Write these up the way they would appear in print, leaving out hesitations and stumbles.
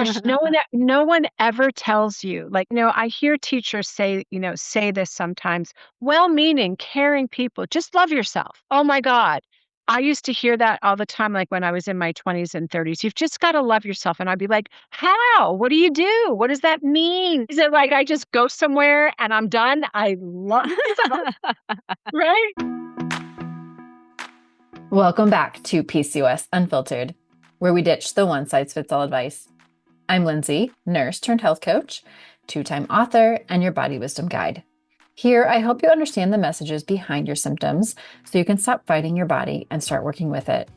gosh, no one ever tells you. Like, I hear teachers say this sometimes. Well-meaning, caring people, just love yourself. Oh my God. I used to hear that all the time, like when I was in my 20s and 30s. You've just got to love yourself. And I'd be like, how? What do you do? What does that mean? Is it like I just go somewhere and I'm done? I love myself, right? Welcome back to PCOS Unfiltered, where we ditch the one-size-fits-all advice. I'm Lindsay, nurse turned health coach, two-time author, and your body wisdom guide. Here, I help you understand the messages behind your symptoms so you can stop fighting your body and start working with it.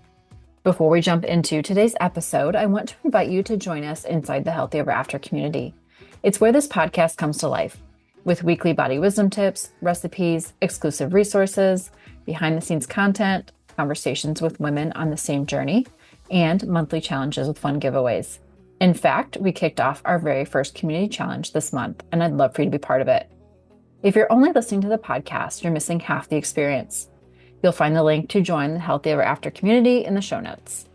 Before we jump into today's episode, I want to invite you to join us inside the Healthy Ever After community. It's where this podcast comes to life, with weekly body wisdom tips, recipes, exclusive resources, behind-the-scenes content, conversations with women on the same journey, and monthly challenges with fun giveaways. In fact, we kicked off our very first community challenge this month, and I'd love for you to be part of it. If you're only listening to the podcast, you're missing half the experience. You'll find the link to join the Healthy Ever After community in the show notes.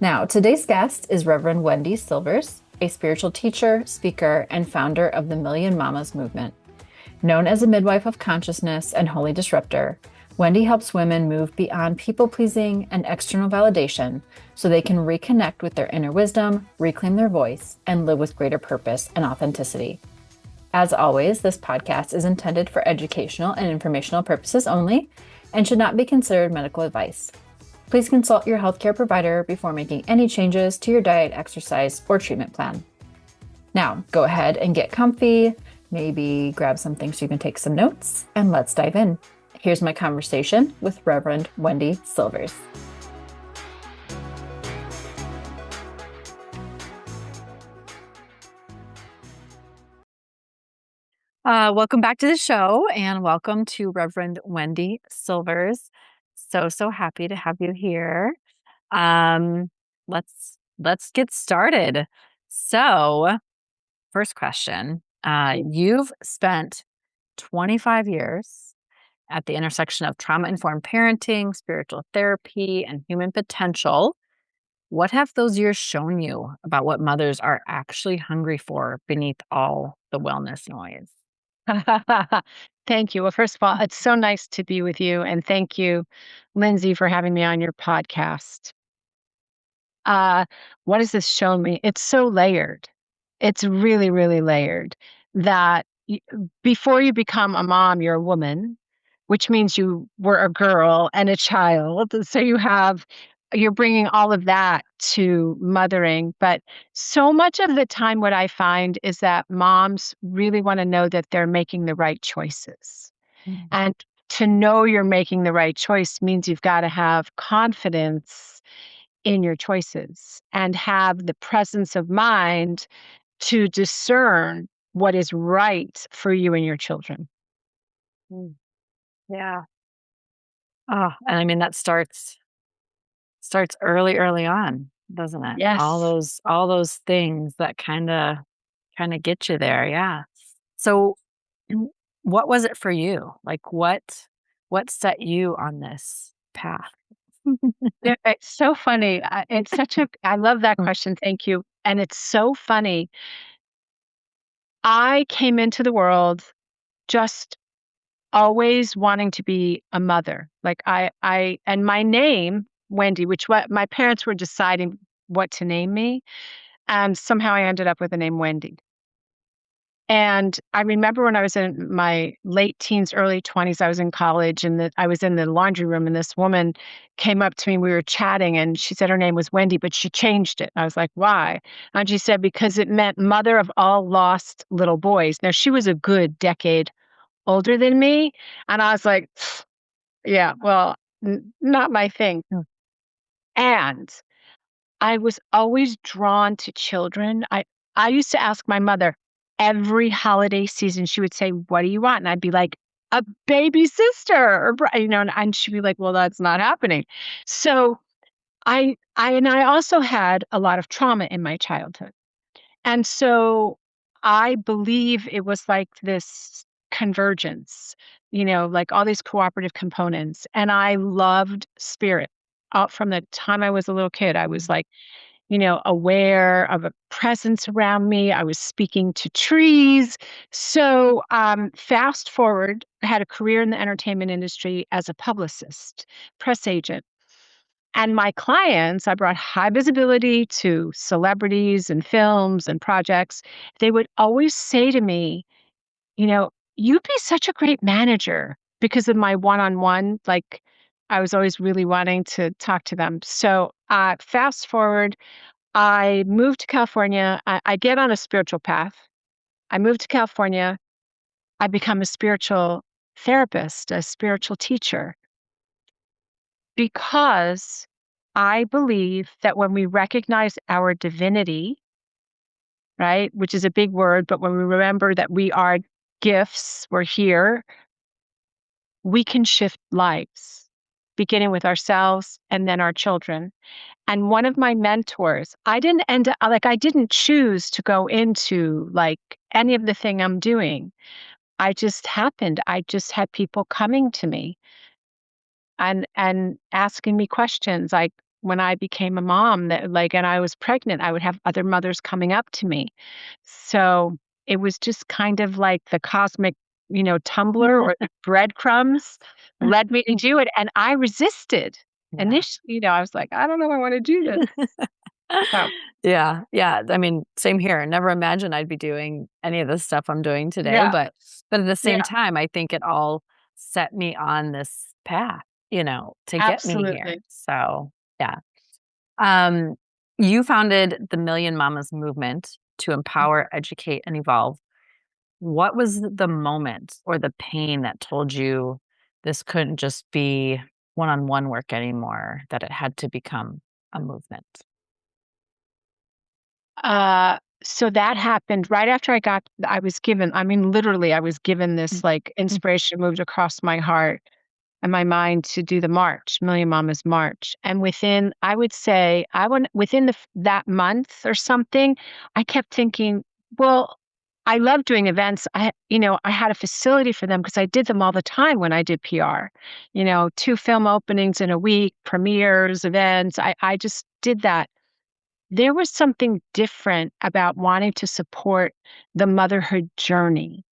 Now, today's guest is Reverend Wendy Silvers, a spiritual teacher, speaker, and founder of the Million Mamas movement. Known as a midwife of consciousness and holy disruptor, Wendy helps women move beyond people-pleasing and external validation so they can reconnect with their inner wisdom, reclaim their voice, and live with greater purpose and authenticity. As always, this podcast is intended for educational and informational purposes only and should not be considered medical advice. Please consult your healthcare provider before making any changes to your diet, exercise, or treatment plan. Now, go ahead and get comfy, maybe grab something so you can take some notes, and let's dive in. Here's my conversation with Reverend Wendy Silvers. Welcome back to the show, and welcome to Reverend Wendy Silvers. So happy to have you here. Let's get started. So, first question. You've spent 25 years at the intersection of trauma-informed parenting, spiritual therapy, and human potential. What have those years shown you about what mothers are actually hungry for beneath all the wellness noise? Thank you. Well, first of all, it's so nice to be with you. And thank you, Lindsay, for having me on your podcast. Uh, what has this shown me? It's so layered. It's really, really layered that before you become a mom, you're a woman, which means you were a girl and a child. So you're bringing all of that to mothering. But so much of the time, what I find is that moms really want to know that they're making the right choices. Mm. And to know you're making the right choice means you've got to have confidence in your choices and have the presence of mind to discern what is right for you and your children. Mm. Yeah. Oh, and I mean that starts early on, doesn't it? All Yes. those things that kind of get you there. Yeah. So what was it for you? Like what set you on this path? Yeah, it's so funny. I love that question. Thank you. And it's so funny. I came into the world just always wanting to be a mother. Like and my name, Wendy, which what my parents were deciding what to name me. And somehow I ended up with the name Wendy. And I remember when I was in my late teens, early 20s, I was in college and I was in the laundry room and this woman came up to me. We were chatting and she said her name was Wendy, but she changed it. I was like, why? And she said, because it meant mother of all lost little boys. Now, she was a good decade older than me. And I was like, yeah, well, not my thing. And I was always drawn to children. I used to ask my mother every holiday season, she would say, "What do you want?" And I'd be like, "A baby sister," and she'd be like, "Well, that's not happening." So I also had a lot of trauma in my childhood. And so I believe it was like this convergence, like all these cooperative components. And I loved spirit. From the time I was a little kid, I was like, aware of a presence around me. I was speaking to trees. So, fast forward, I had a career in the entertainment industry as a publicist, press agent. And my clients, I brought high visibility to celebrities and films and projects. They would always say to me, you'd be such a great manager because of my one-on-one. Like, I was always really wanting to talk to them. So, fast forward, I moved to California. I get on a spiritual path. I moved to California. I become a spiritual therapist, a spiritual teacher, because I believe that when we recognize our divinity, right, which is a big word, but when we remember that we are gifts, we're here, we can shift lives, beginning with ourselves and then our children. And one of my mentors, I didn't end up like I didn't choose to go into like any of the thing I'm doing. I just happened. I just had people coming to me and asking me questions. Like when I became a mom that like and I was pregnant, I would have other mothers coming up to me. So it was just kind of like the cosmic, tumbler or the breadcrumbs led me to do it. And I resisted. Yeah. Initially, I was like, I don't know if I want to do this. So Yeah, yeah. I mean, same here. Never imagined I'd be doing any of the stuff I'm doing today, yeah, but at the yeah, same time, I think it all set me on this path, to get me here. absolutely. So, yeah. Um, you founded the Million Mamas movement to empower, educate, and evolve. What was the moment or the pain that told you this couldn't just be one-on-one work anymore, that it had to become a movement? So that happened right after I was given, I mean, literally, I was given Mm, this like mm, inspiration moved across my heart and my mind to do the march, Million Mamas March. And within, I would say, within that month or something, I kept thinking, well, I love doing events. I had a facility for them because I did them all the time when I did PR. 2 film openings in a week, premieres, events. I just did that. There was something different about wanting to support the motherhood journey,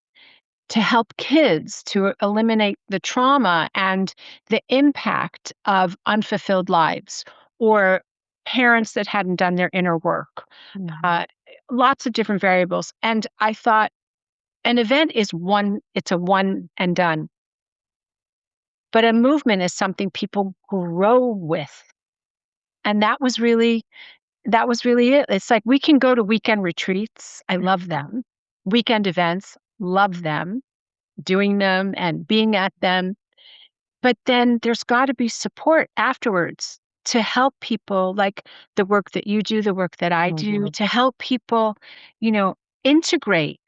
to help kids to eliminate the trauma and the impact of unfulfilled lives or parents that hadn't done their inner work. mhm, Uh, Lots of different variables. And I thought an event it's a one and done, but a movement is something people grow with. And that was really it. It's like we can go to weekend retreats. I love them. Weekend events, love them, doing them and being at them. But then there's got to be support afterwards to help people, like the work that you do, the work that I do, mhm. to help people, you know, integrate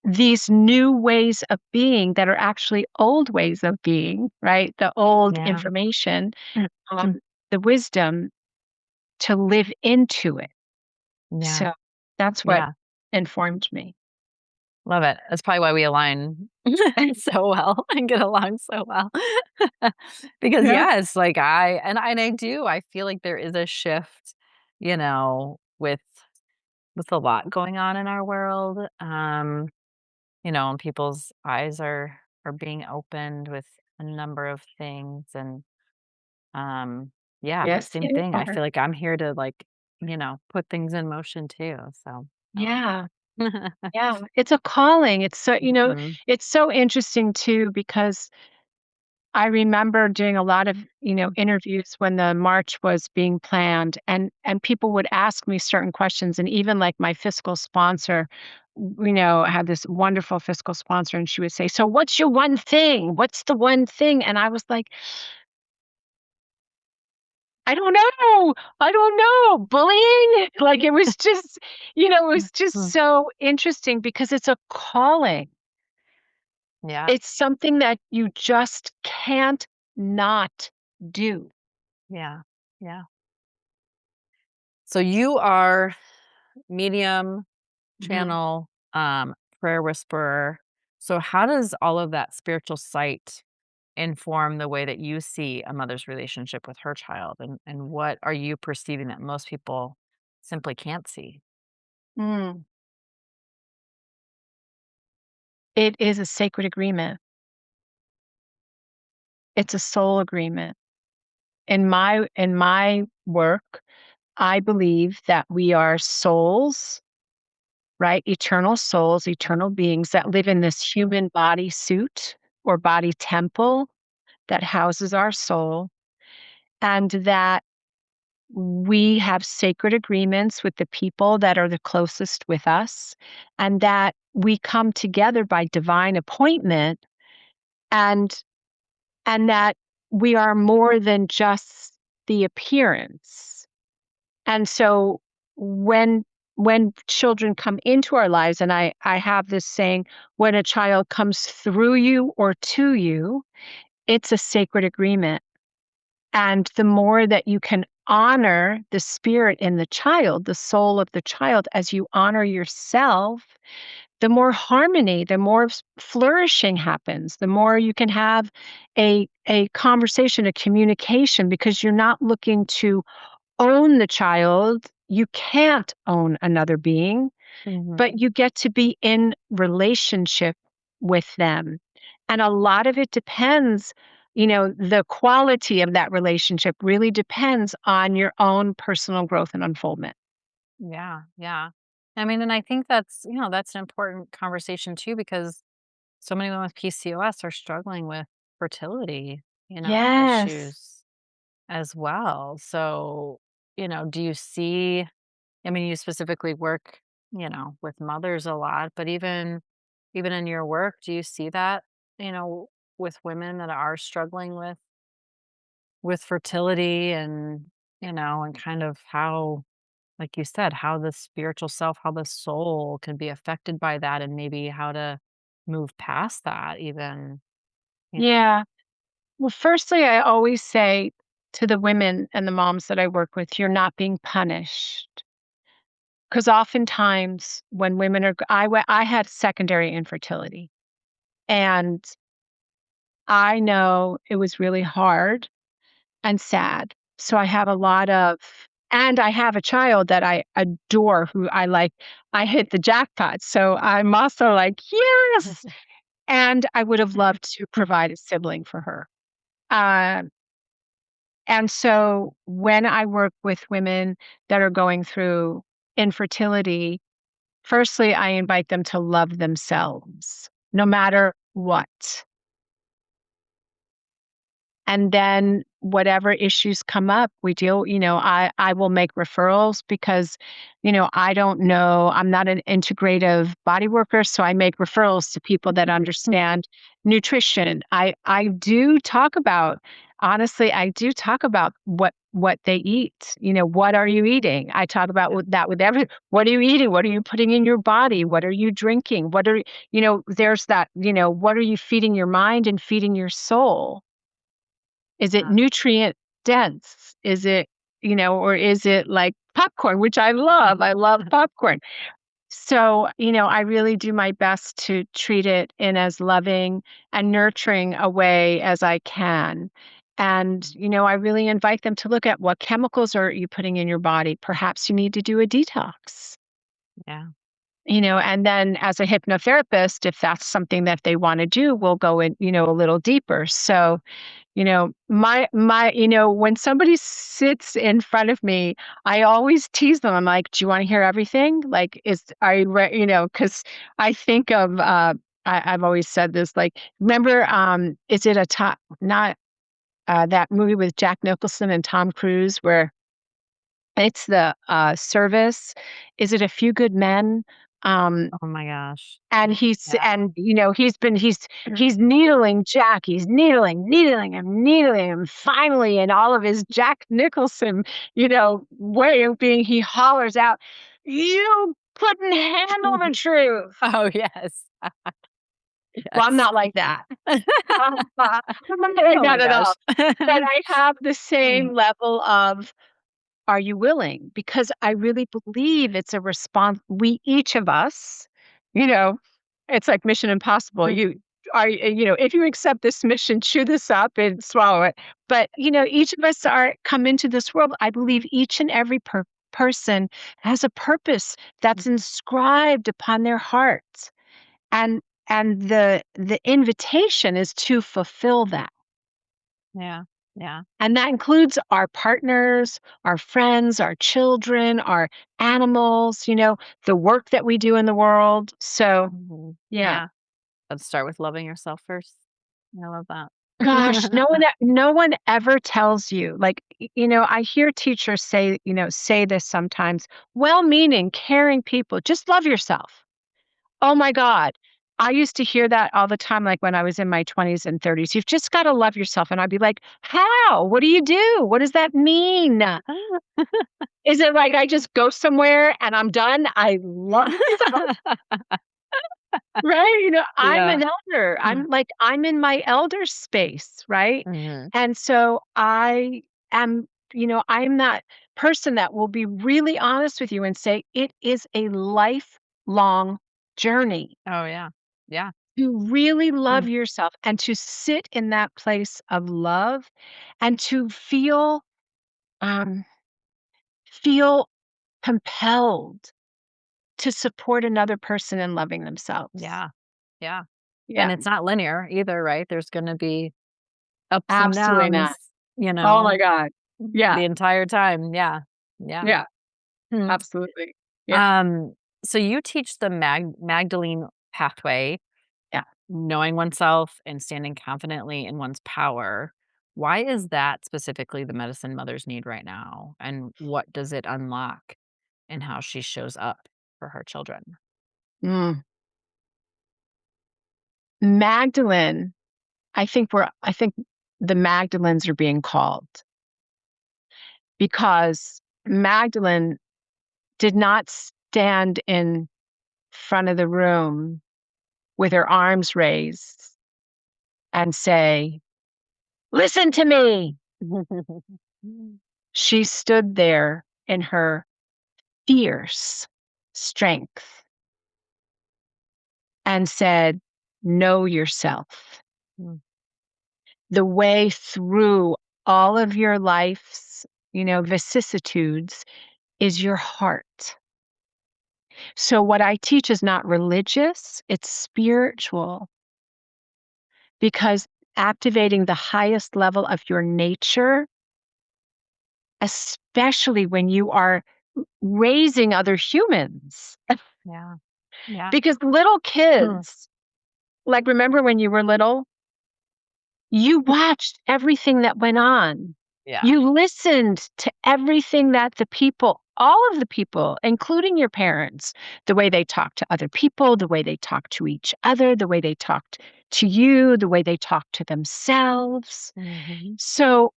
these new ways of being that are actually old ways of being, right? The old Yeah. information, Mm, mm, the wisdom to live into it. yeah, So that's what yeah, informed me. love it. That's probably why we align so well and get along so well. Because, Yeah. yeah, it's like I do, I feel like there is a shift, with a lot going on in our world, and people's eyes are being opened with a number of things, and, um, yeah, Yes, same they thing. I are. feel like I'm here to, like, put things in motion too, so, Yeah. Yeah. It's a calling. Mhm. It's so interesting too, because I remember doing a lot of, interviews when the march was being planned and people would ask me certain questions and even like my fiscal sponsor, I had this wonderful fiscal sponsor and she would say, "So what's your one thing? What's the one thing?" And I was like, I don't know. I don't know. Bullying? Like it was just, it was just Mhm. so interesting because it's a calling. Yeah, It's something that you just can't not do. yeah, yeah. So you are medium, Mhm. channel, prayer whisperer. So how does all of that spiritual sight inform the way that you see a mother's relationship with her child? And what are you perceiving that most people simply can't see. Mm. It is a sacred agreement. It's a soul agreement. In my work, I believe that we are souls, right? Eternal souls, eternal beings that live in this human body suit or body temple that houses our soul, and that we have sacred agreements with the people that are the closest with us, and that we come together by divine appointment, and that we are more than just the appearance. And so when children come into our lives, and I have this saying, when a child comes through you or to you, it's a sacred agreement. And the more that you can honor the spirit in the child, the soul of the child, as you honor yourself, the more harmony, the more flourishing happens, the more you can have a conversation, a communication, because you're not looking to own the child. You can't own another being, Mhm. but you get to be in relationship with them. And a lot of it depends, the quality of that relationship really depends on your own personal growth and unfoldment. Yeah, yeah. I mean, and I think that's an important conversation too, because so many women with PCOS are struggling with fertility, Yes. issues as well. So, do you see, I mean, you specifically work, with mothers a lot, but even in your work, do you see that, you know, with women that are struggling with fertility and, and kind of how, like you said, how the spiritual self, how the soul can be affected by that and maybe how to move past that even, you know. Yeah. Well, firstly, I always say to the women and the moms that I work with, you're not being punished. Because oftentimes when women are, I had secondary infertility, and I know it was really hard and sad. So I have a lot of, and I have a child that I adore who I hit the jackpot. So I'm also like, yes. And I would have loved to provide a sibling for her. Um, and so when I work with women that are going through infertility, firstly, I invite them to love themselves no matter what. And then whatever issues come up, we deal, I will make referrals because, I don't know, I'm not an integrative body worker, so I make referrals to people that understand nutrition. I do talk about, honestly, I do talk about what they eat. What are you eating? I talk about that with every, what are you eating? What are you putting in your body? What are you drinking? There's that, what are you feeding your mind and feeding your soul? Is it Yeah. nutrient dense? Is it, or is it like popcorn, which I love? I love popcorn. So, I really do my best to treat it in as loving and nurturing a way as I can. And, I really invite them to look at what chemicals are you putting in your body. Perhaps you need to do a detox. Yeah. And then as a hypnotherapist, if that's something that they want to do, we'll go in, a little deeper. So, when somebody sits in front of me, I always tease them. I'm like, "Do you want to hear everything? Like, are you ready?" Because I think of, I've always said this, like, remember, is it a top, not that movie with Jack Nicholson and Tom Cruise where it's the service? Is it A Few Good Men? Um, Oh my gosh. and Yeah. he's needling Jack, he's needling him, finally, in all of his Jack Nicholson, way of being, he hollers out, "You couldn't handle the truth." Oh, yes. Well, I'm Yes. not like that. I'm not like Oh my that at gosh. all. But I have the Mm. same level of, are you willing? Because I really believe it's a response. We, each of us, you know, it's like Mission Impossible. If you accept this mission, chew this up and swallow it. But, each of us come into this world. I believe each and every person has a purpose that's inscribed upon their hearts. And the invitation is to fulfill that. Yeah. Yeah. And that includes our partners, our friends, our children, our animals, the work that we do in the world. So, Mhm. yeah. Yeah. Let's start with loving yourself first. I love that. Gosh, no one ever tells you. Like, I hear teachers say this sometimes. Well-meaning, caring people, just love yourself. Oh my God. I used to hear that all the time, like when I was in my 20s and 30s. You've just got to love yourself. And I'd be like, how? What do you do? What does that mean? Is it like I just go somewhere and I'm done? I love myself, right? I'm Yeah. an elder. I'm in my elder space, right? Mhm. And so am, I'm that person that will be really honest with you and say it is a lifelong journey Oh, yeah. Yeah. to really Mm. love yourself and to sit in that place of love and to um, feel compelled to support another person in loving themselves. Yeah. Yeah. Yeah, And it's not linear either, right? There's gonna be ups and absolutely not. downs, you Oh my know, God. Yeah, the entire time. Yeah. Yeah. yeah, Hmm. absolutely. Yeah, Um, so you teach the Magdalene pathway, yeah. knowing oneself and standing confidently in one's power. Why is that specifically the medicine mothers need right now? And what does it unlock in how she shows up for her children? Mm. Magdalene, I think the Magdalens are being called because Magdalene did not stand in front of the room with her arms raised and say, "Listen to me." She stood there in her fierce strength and said, "Know yourself." Mm. The way through all of your life's, vicissitudes is your heart. So what I teach is not religious, it's spiritual because activating the highest level of your nature, especially when you are raising other humans. Yeah. Yeah. Because little Hmm. kids, like, remember when you were little? You watched everything that went on. Yeah. You listened to everything that all of the people, including your parents, the way they talked to other people, the way they talked to each other, the way they talked to you, the way they talked to themselves. Mhm. So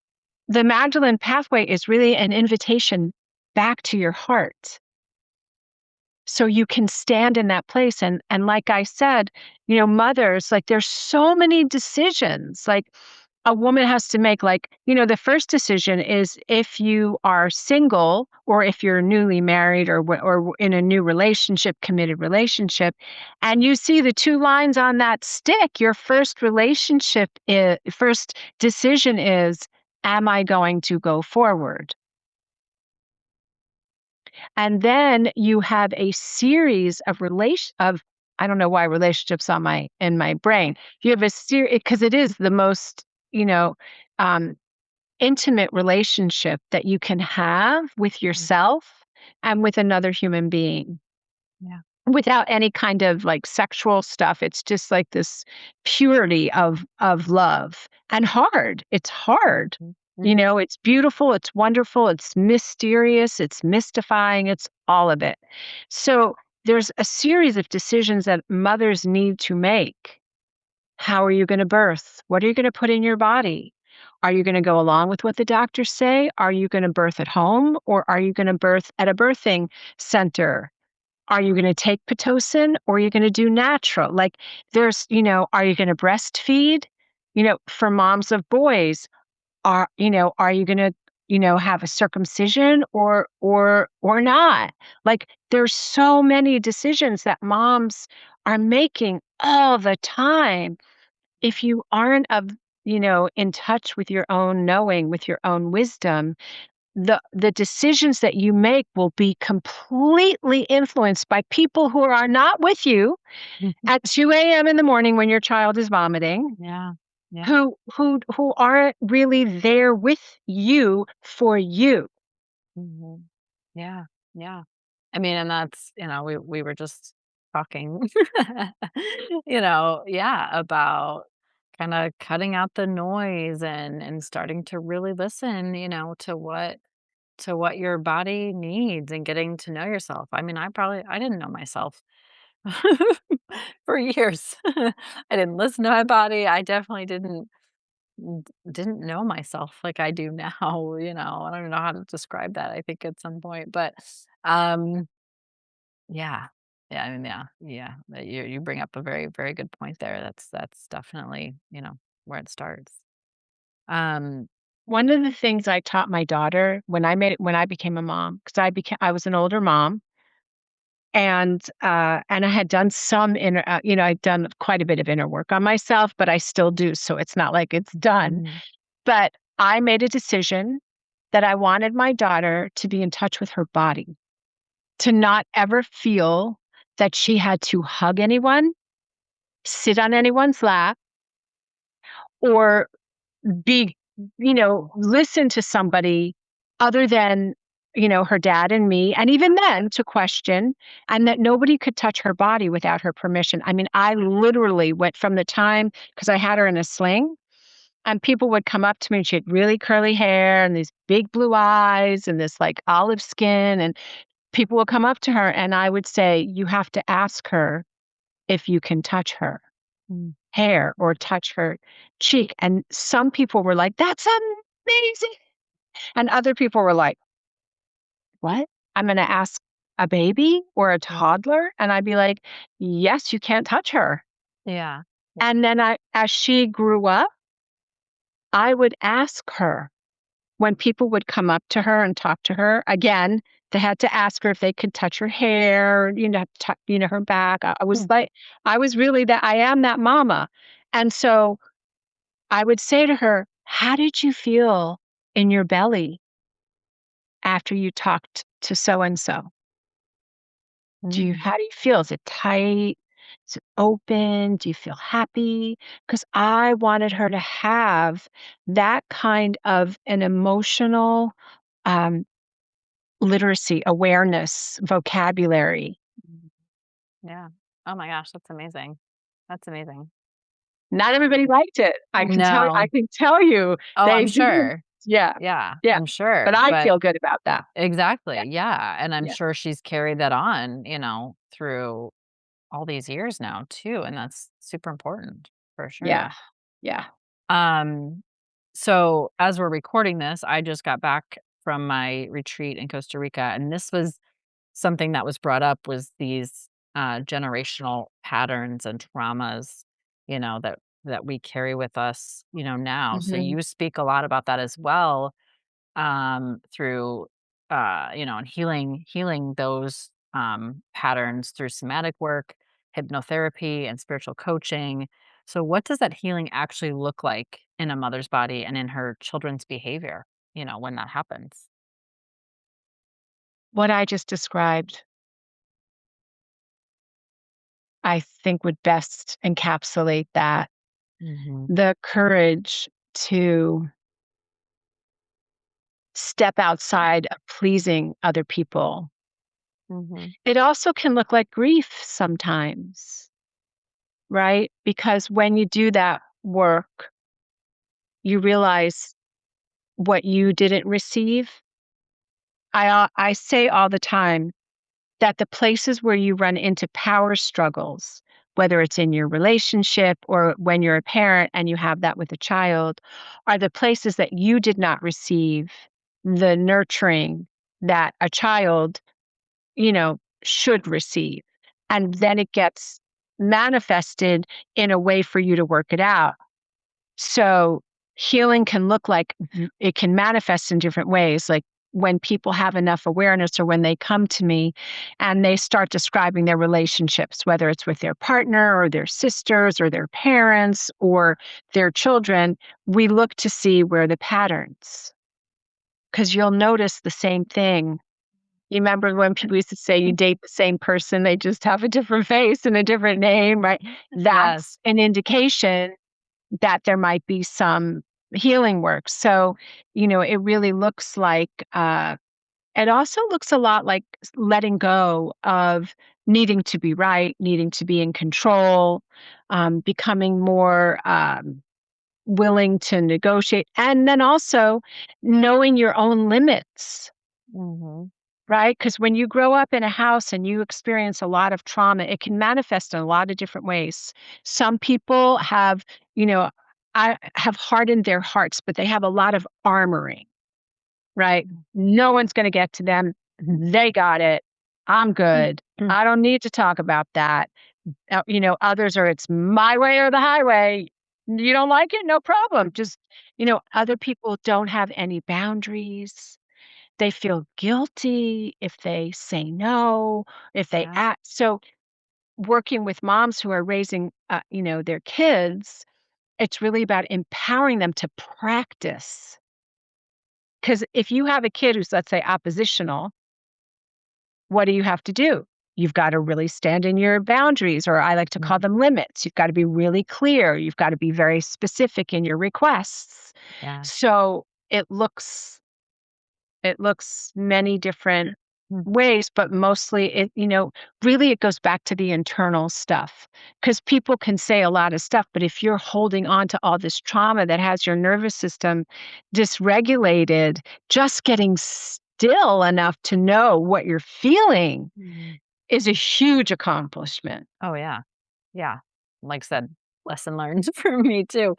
the Magdalene pathway is really an invitation back to your heart. So you can stand in that place. And like I said, mothers, like there's so many decisions. Like a woman has to make, like, the first decision is if you are single or if you're newly married or in a new relationship, committed relationship, and you see the two lines on that stick, your first decision is, am I going to go forward? And then you have a series of I don't know why relationships in my brain. You have a series because it is the most, um, intimate relationship that you can have with Mm. yourself and with another human being Yeah. without any kind of like sexual stuff. It's just like this purity of love and hard. It's hard. Mm. Mhm. It's beautiful, it's wonderful, it's mysterious, it's mystifying, it's all of it. So there's a series of decisions that mothers need to make. How are you going to birth? What are you going to put in your body? Are you going to go along with what the doctors say? Are you going to birth at home or are you going to birth at a birthing center? Are you gonna take Pitocin or are you gonna do natural? Like, are you gonna breastfeed? For moms of boys, are you gonna, have a circumcision or not? Like, there's so many decisions that moms are making all the time. If you aren't in touch with your own knowing, with your own wisdom, the decisions that you make will be completely influenced by people who are not with you at 2 a.m. in the morning when your child is vomiting, Yeah. Yeah. who aren't really there with you for you. Hmm. Yeah. Yeah. I mean, and that's, we were just talking, yeah, about kind of cutting out the noise and starting to really listen, to what your body needs and getting to know yourself. I mean, I didn't know myself for years. I didn't listen to my body. I definitely didn't know myself like I do now, I don't know how to describe that, I think at some point, but, um, yeah. Yeah, I mean, yeah, you bring up a very, very good point there. That's definitely, where it starts. Um One of the things I taught my daughter when I became a mom, because I was an older mom, and I had done some I'd done quite a bit of inner work on myself, but I still do, so it's not like it's done. Mhm. But I made a decision that I wanted my daughter to be in touch with her body, to not ever feel that she had to hug anyone, sit on anyone's lap, or be listen to somebody other than, her dad and me, and even then to question, and that nobody could touch her body without her permission. I mean, I literally went from the time, because I had her in a sling, and people would come up to me, and she had really curly hair and these big blue eyes and this like olive skin, and people would come up to her and I would say, "You have to ask her if you can touch her Mm. hair or touch her cheek." And some people were like, "That's amazing." And other people were like, "What? I'm gonna ask a baby or a Yeah. toddler?" And I'd be like, "Yes, you can't touch her." Yeah. And then as she grew up, I would ask her when people would come up to her and talk to her. Again, they had to ask her if they could touch her hair, her back. I was Mm. like, I was really I am that mama. And so I would say to her, "How did you feel in your belly after you talked to so and so? Mm. How do you feel? Is it tight? Is it open? Do you feel happy?" Because I wanted her to have that kind of an emotional um, literacy, awareness, vocabulary. Mhm. Yeah. Oh my gosh, that's amazing. That's amazing. Not everybody liked it. I No. can tell you Oh, I'm they didn't. sure. Yeah. Yeah, Yeah. I'm sure, But I but feel good about that. exactly, Yeah. yeah, and I'm Yeah. sure she's carried that on, through all these years now too, and that's super important, for Yeah. sure. Yeah. Um, so as we're recording this, I just got back from my retreat in Costa Rica, and this was something that was brought up was these, generational patterns and traumas, that we carry with us, now. So Mhm. you speak a lot about that as well, through, and healing those, patterns through somatic work, hypnotherapy, and spiritual coaching. So what does that healing actually look like in a mother's body and in her children's behavior, when that happens? What I just described, I think would best encapsulate that. Mhm. The courage to step outside of pleasing other people. Mhm. It also can look like grief sometimes, right? Because when you do that work, you realize what you didn't receive. I say all the time that the places where you run into power struggles, whether it's in your relationship or when you're a parent and you have that with a child, are the places that you did not receive the nurturing that a child, should receive. And then it gets manifested in a way for you to work it out. So healing can look like it can manifest in different ways. Like when people have enough awareness or when they come to me and they start describing their relationships, whether it's with their partner or their sisters or their parents or their children, we look to see where the patterns because you'll notice the same thing. You remember when people used to say you date the same person, they just have a different face and a different name, right? Yes. That's an indication that there might be some healing work. So, it really looks like, it also looks a lot like letting go of needing to be right, needing to be in control, becoming more willing to negotiate, and then also knowing your own limits. Mhm. Right? Because when you grow up in a house and you experience a lot of trauma, it can manifest in a lot of different ways. Some people have, you know, I have hardened their hearts, but they have a lot of armoring, right? No one's going to get to them. They got it. I'm good. Mm. I don't need to talk about that. Others are, it's my way or the highway. You don't like it? No problem. Just, other people don't have any boundaries. They feel guilty if they say no, if they Yeah. act. So working with moms who are raising, their kids, it's really about empowering them to practice. Because if you have a kid who's, let's say, oppositional, what do you have to do? You've got to really stand in your boundaries, or I like to call Mm. them limits. You've got to be really clear. You've got to be very specific in your requests. Yeah. So it looks many different Mm. ways, but mostly really it goes back to the internal stuff. Because people can say a lot of stuff, but if you're holding on to all this trauma that has your nervous system dysregulated, just getting still enough to know what you're feeling Mhm. is a huge accomplishment. Oh, yeah. Yeah. Like I said, lesson learned for me too.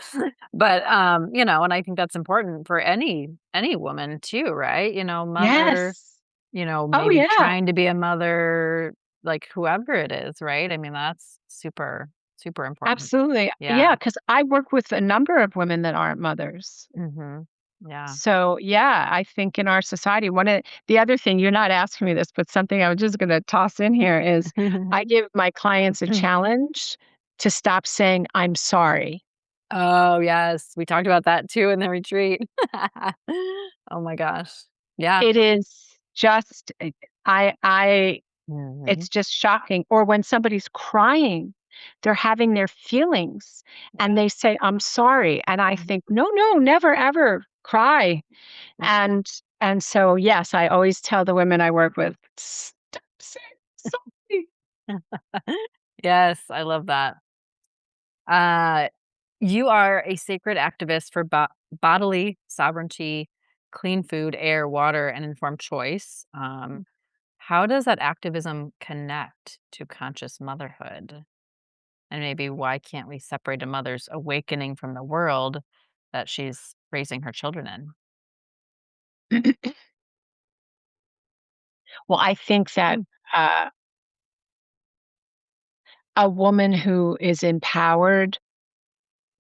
But, and I think that's important for any woman too, right? Mother, Yes. Oh, maybe yeah. trying to be a mother, like whoever it is, right? I mean, that's super, super important. Absolutely. Yeah. Yeah, because I work with a number of women that aren't mothers. Mhm. Yeah. So, yeah, I think in our society, one of the other thing, you're not asking me this, but something I was just going to toss in here is I give my clients a challenge to stop saying, I'm sorry. Oh, yes. We talked about that too in the retreat. Oh my gosh. Yeah. It is just, I, Mhm. it's just shocking. Or when somebody's crying, they're having their feelings and Yeah. they say, I'm sorry. And I Mhm. think, no, no, never, ever cry. And and so, yes, I always tell the women I work with, "Stop saying sorry." Yes, I love that. Uh, you are a sacred activist for bodily sovereignty, clean food, air, water, and informed choice. How does that activism connect to conscious motherhood? And maybe why can't we separate a mother's awakening from the world that she's raising her children in? Well, I think that, uh, a woman who is empowered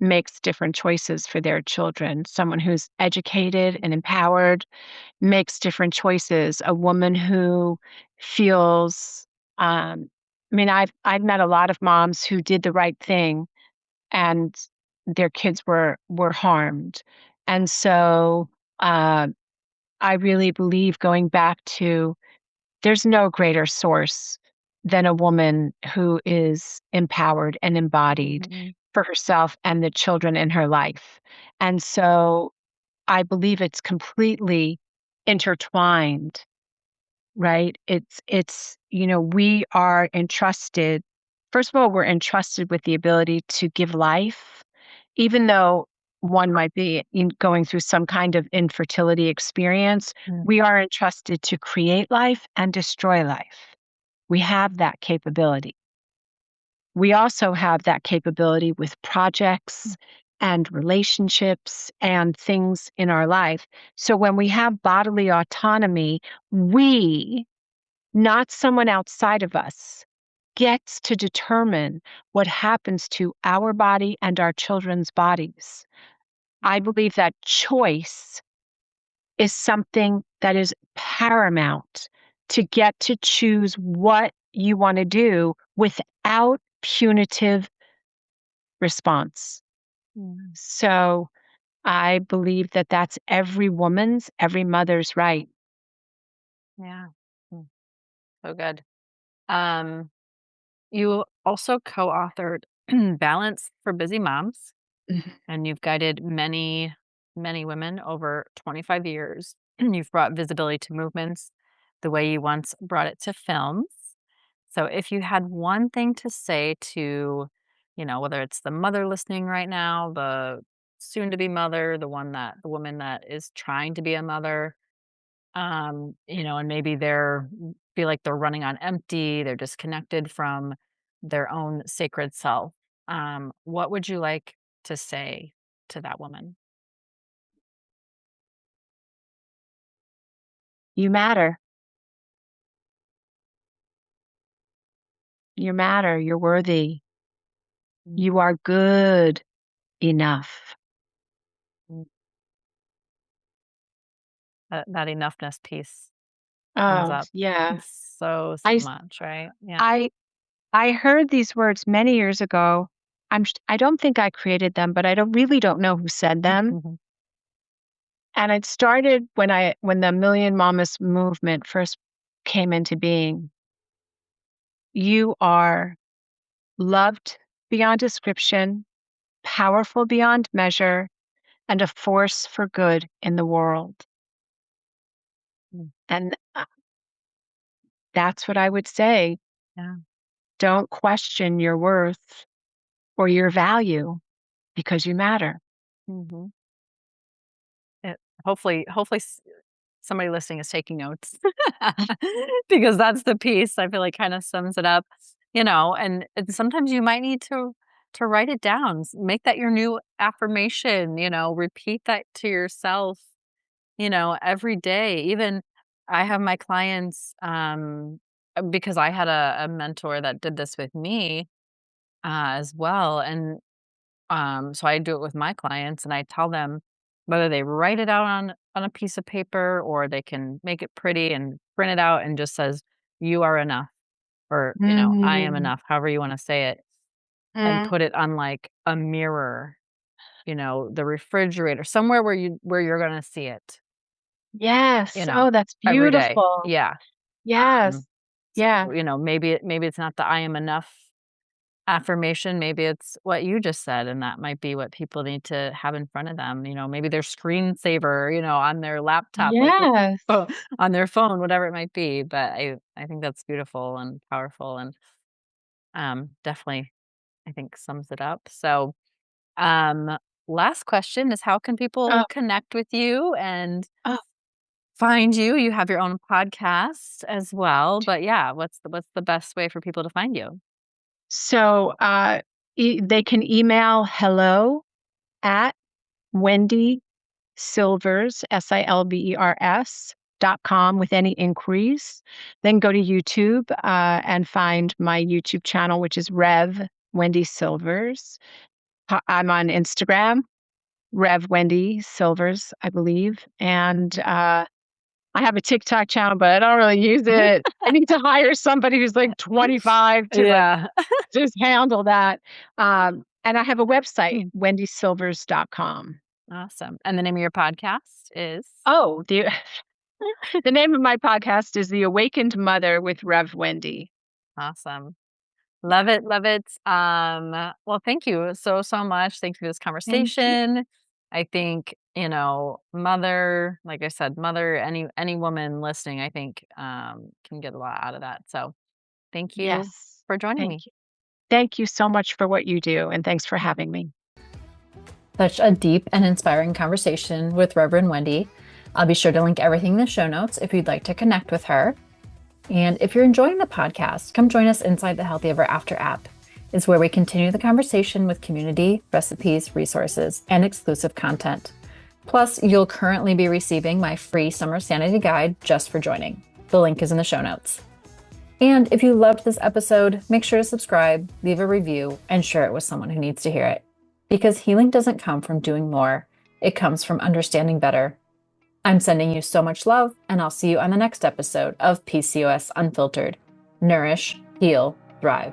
makes different choices for their children. Someone who's educated and empowered makes different choices. A woman who feels, I mean, I've met a lot of moms who did the right thing and their kids were harmed. And so, uh, I really believe going back to there's no greater source than a woman who is empowered and embodied Mhm. for herself and the children in her life. And so I believe it's completely intertwined, right? We are entrusted, first of all, we're entrusted with the ability to give life, even though one might be going through some kind of infertility experience, Mm. we are entrusted to create life and destroy life. We have that capability. We also have that capability with projects and relationships and things in our life. So when we have bodily autonomy, we, not someone outside of us, gets to determine what happens to our body and our children's bodies. I believe that choice is something that is paramount to get to choose what you want to do without punitive response. Mm. So, I believe that that's every woman's, every mother's right. Yeah. So good. Um, you also co-authored Balance for Busy Moms, Mhm. and you've guided many, many women over 25 years. You've brought visibility to movements the way you once brought it to films. So if you had one thing to say to, whether it's the mother listening right now, the soon to be mother, the woman that is trying to be a mother, and maybe feel like they're running on empty, they're disconnected from their own sacred self. What would you like to say to that woman? You matter. You matter. You're worthy. Mm, You are good enough. mm. That enoughness piece comes Oh, up yeah. so I s much, right? Yeah. I heard these words many years ago. I don't think I created them, but I don't know who said them. Mhm. And it started when the Million Mamas movement first came into being. You are loved beyond description, powerful beyond measure, and a force for good in the world. Mm, And that's what I would say. yeah. Don't question your worth or your value because you matter. Mhm. Hopefully somebody listening is taking notes because that's the piece I feel like kind of sums it up, and sometimes you might need to write it down, make that your new affirmation, repeat that to yourself, every day. Even I have my clients, because I had a mentor that did this with me, as well. And so I do it with my clients and I tell them whether they write it out on a piece of paper or they can make it pretty and print it out and just says, "You are enough," or, "I am Mm, enough," however you want to say it, and mm. put it on like a mirror, the refrigerator, somewhere where you're gonna see it, Yes. Oh, that's every day. beautiful. Yeah. Yes. Um, Yeah. so, maybe it's not the I am enough affirmation, maybe it's what you just said, and that might be what people need to have in front of them, maybe their screensaver, on their laptop, like, Yes. on their phone, whatever it might be, but I think that's beautiful and powerful and, definitely, I think sums it up. So, um, last question is how can people Oh, connect with you and oh. find you? You have your own podcast as well, but yeah, what's the best way for people to find you? So, they can email hello at Wendy Silvers, Silvers.com with any inquiries. Then go to YouTube and find my YouTube channel, which is Rev Wendy Silvers. I'm on Instagram, Rev Wendy Silvers, I believe. And I have a TikTok channel, but I don't really use it. I need to hire somebody who's like 25 to like Yeah. just handle that. And I have a website, Mm, wendysilvers.com. awesome. And the name of your podcast is? Oh, the name of my podcast is The Awakened Mother with Rev Wendy. Awesome. Love it, love it. Well, thank you so much. Thanks for this Thank you. conversation. I think, mother, like I said, mother, any woman listening, I think, can get a lot out of that. So thank you Yes. for joining Thank me. you. Thank you so much for what you do, and thanks for having me. Such a deep and inspiring conversation with Reverend Wendy. I'll be sure to link everything in the show notes if you'd like to connect with her. And if you're enjoying the podcast, come join us inside the Healthy Ever After app. It's where we continue the conversation with community, recipes, resources, and exclusive content. Plus, you'll currently be receiving my free Summer Sanity Guide just for joining. The link is in the show notes. And if you loved this episode, make sure to subscribe, leave a review, and share it with someone who needs to hear it. Because healing doesn't come from doing more, it comes from understanding better. I'm sending you so much love, and I'll see you on the next episode of PCOS Unfiltered. Nourish, heal, thrive.